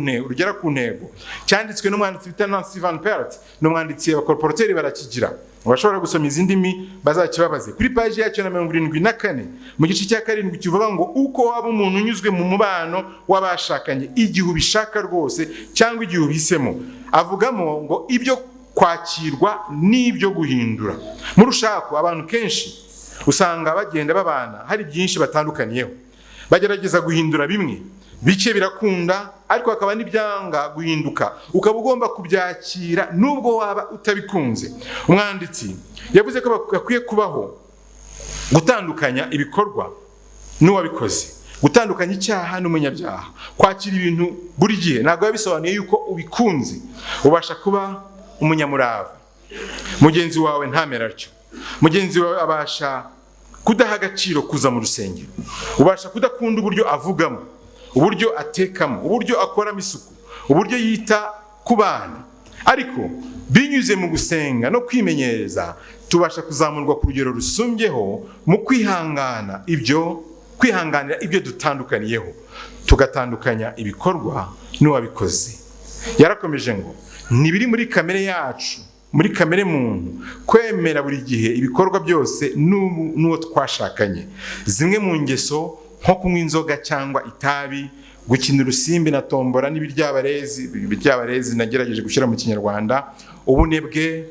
ntego, cyanditswe n'umwanditsi bita Nancy Van Pelt, n'umwanditsi abakorporoteri barakigira. Abashobora gusoma izindi ndimi bazakibabaze. Kuri page yacu na 74 mu gice cya 7 kivuga ngo, uko waba umuntu unyuzwe mu mubano w'abashakanye, igihe ubishaka rwose cyangwa igihe uhisemo. Avugamo ngo ibyo kwakirwa n'ibyo guhindura. Mu rushako abantu kenshi usanga bagenda babana hari byinshi batandukaniyeho, bagerageza guhindura bimwe, bice birakunda, ariko hakaba n'ibyanga guhinduka, ukaba ugomba kubyakira nubwo waba utabikunze. Umwanditsi yavuze ko bakwiye kubaho gutandukanya ibikorwa n'uwabikoze, gutandukanya icyaha n'umunyabyaha. Kwakira ibintu buri gihe ntabwo bisobanuye yuko ubikunze. Ubasha kuba umunyamurava, mugenzi wawe ntamera atyo, mugenzi wawe abasha kudaha agaciro kuza mu rusengero, ubasha kudakunda uburyo avugamo, uburyo atekamo, uburyo akoramo isuku, uburyo yita ku bana. Ariko binyuze mu gusenga no kwimenyereza, tubasha kuzamurwa ku rugero rusumbyeho mu kwihanganira ibyo dutandukaniyeho, tugatandukanya ibikorwa n'uwabikoze. Yarakomeje ngo, ntibiri muri kamere yacu, muri kamere muntu, kwemera buri gihe ibikorwa byose n'uwo twashakanye. Zimwe mu ngeso nko kunywa inzoga cyangwa itabi, gukina urusimbi na tombora n'ibiryabarezi nagerageje gushyira mu Kinyarwanda, ubunebwe,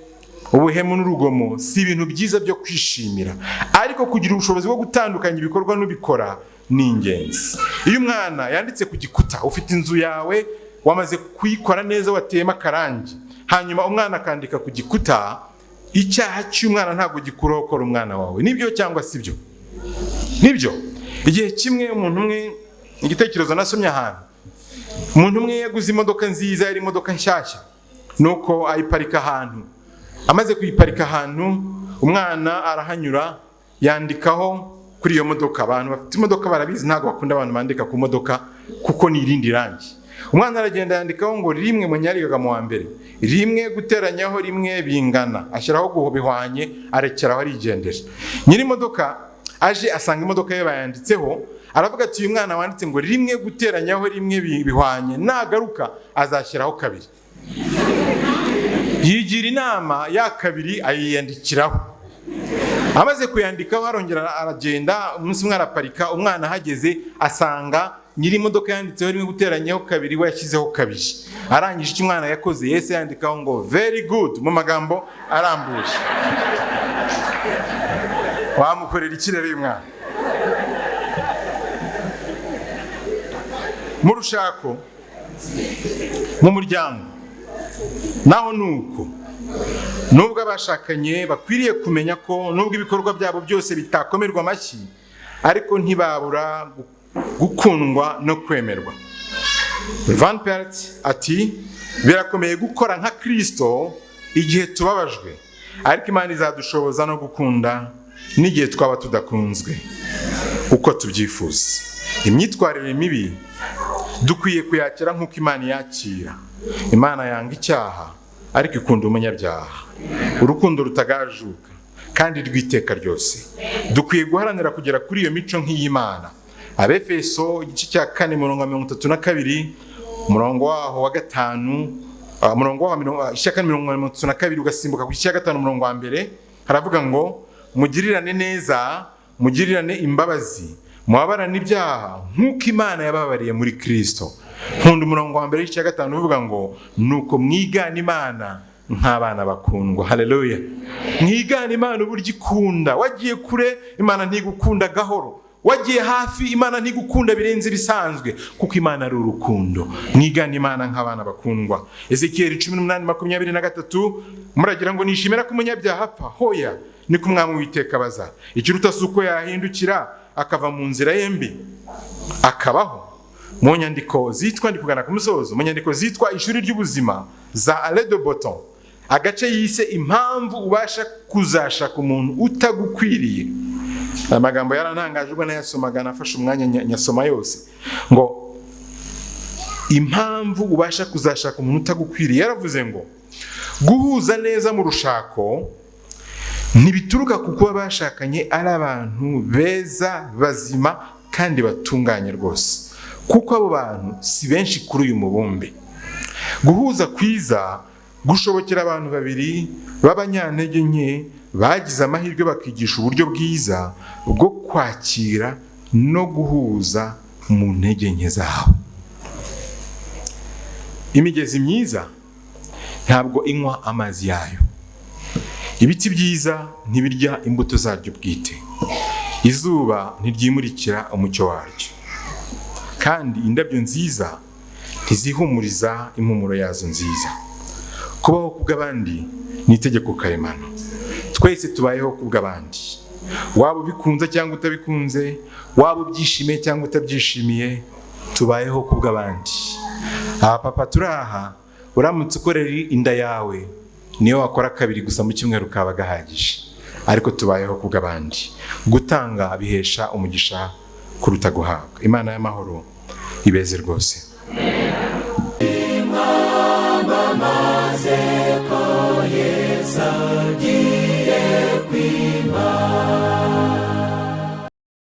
ubuhemu n'urugomo si ibintu byiza byo kwishimira, ariko kugira ubushobozi bwo gutandukanya ibikorwa n'ubikora ni ingenzi. Iyo umwana yanditse ku gikuta, ufite inzu yawe wamaze kuyikora neza, wateyemo akarangi, hanyuma umwana akandika ku gikuta, icyaha cy'umwana ntabwo gikurokora umwana wawe. Nibyo cyangwa si byo? Nibyo. Igihe kimwe umuntu umwe, igitekerezo nasomye ahantu, umuntu umwe yaguze imodoka nziza, yari imodoka nshyashya, nuko ayiparika ahantu. Amaze kuyiparika ahantu, umwana arahanyura yandikaho kuri iyo modoka. Abantu bafite imodoka barabizi, ntabwo bakunda abantu bandika ku modoka kuko ni irindi rangi. Umwana aragenda yandikaho ngo rimwe munyarigaga mu wa mbere, rimwe guteranyaho rimwe bingana, ashyiraho guhobihwanye, arekeraho arigendera. Nyiri imodoka aje asanga imodoka ye bayanditseho, aravuga ati uyu mwana wanditse ngo rimwe guteranyaho rimwe bihwanye, nagaruka azashyiraho kabiri. Yigira inama ya kabiri ayiyandikiraho. Amaze kuyandikaho arongera aragenda, umunsi umwe araparika, umwana ahageze asanga nyiri imodoka yanditseho rimwe guteranyaho kabiri, we yashyizeho kabiri. Arangije icyo umwana yakoze, yese yandikaho ngo very good mu magambo arambuye. Wamukorera iki rero uyu mwana? Mu rushako, mu muryango naho nuko, nubwo abashakanye bakwiriye kumenya ko nubwo ibikorwa byabo byose bitakomerwa amashyi, ariko ntibabura gukundwa no kwemerwa. Van Pelt ati birakomeye gukora nka Kristo igihe tubabajwe, ariko Imana izadushoboza no gukunda n'igihe twaba tudakunzwe uko tubyifuza. Imyitwarire mibi dukwiye kuyakira nk'uko Imana yakira. Imana yanga icyaha ariko ikunda umunyabyaha. Urukundo rutagajuka kandi rw'iteka ryose. Dukwiye guharanira kugera kuri iyo mico nk'iy'Imana. Abefeso igice cya 4:32, umurongo waho wa 5, umurongo wa 4:32 ugasimbuka ku cya 5 umurongo wa 1, haravuga ngo mugirirane neza, mugirirane imbabazi, mubabarane ibyaha nk'uko Imana yababariye muri Kristo. Nkunda umurongo wa 1 cya 5 uvuga ngo nuko mwigana Imana nk'abana bakundwa. Haleluya. Mwigana Imana uburyo ikunda. Wagiye kure, Imana ntigukunda gahoro. Wagiye hafi, Imana ntigukunda birenze bisanzwe, kuko Imana ari urukundo. Mwigana Imana nk'abana bakundwa. Ezekiel 18:23, muragira ngo nishimira ko umunyabyaha apfa? Hoya, niko Umwami Uwiteka abaza. Ikiruta si uko yahindukira akava mu nzira ye mbi akabaho. Mu nyandiko zitwa, ndi kugana ku musozo, mu nyandiko zitwa Ishuri ry'Ubuzima za Alain de Botton, agace yise impamvu ubasha kuzashaka umuntu utagukwiriye. Amagambo yarantangaje ubwo nayasomaga, nafashe umwanya nyasoma yose, ngo impamvu ubasha kuzashaka umuntu utagukwiriye. Yaravuze ngo guhuza neza mu rushako ntibituruka ku kuba bashakanye ari abantu beza, bazima kandi batunganye rwose, kuko abo bantu si benshi kuri uyu mubumbe. Guhuza kwiza gushobokera abantu babiri b'abanyantege nke bagize amahirwe bakigisha uburyo bwiza bwo kwakira no guhuza mu ntege nke zabo. Imigezi myiza ntabwo inywa amazi yayo. Ibiti byiza ntibirya imbuto zaryo bwite. Izuba ntiryimurikira umucyo waryo, kandi indabyo nziza ntizihumuriza impumuro yazo nziza. Kubaho kubw'abandi ni itegeko karemano. Twese tubayeho kubw'abandi, waba ubikunze cyangwa utabikunze, waba ubyishimiye cyangwa utabyishimiye, tubayeho kubw'abandi. Papa turaha, uramutse ukorera inda yawe niyo wakora 2 gusa mu cyumweru kaba gahagije, ariko tubayeho kubw'abandi. Gutanga bihesha umugisha kuruta guhabwa. Imana y'amahoro ibeze rwose.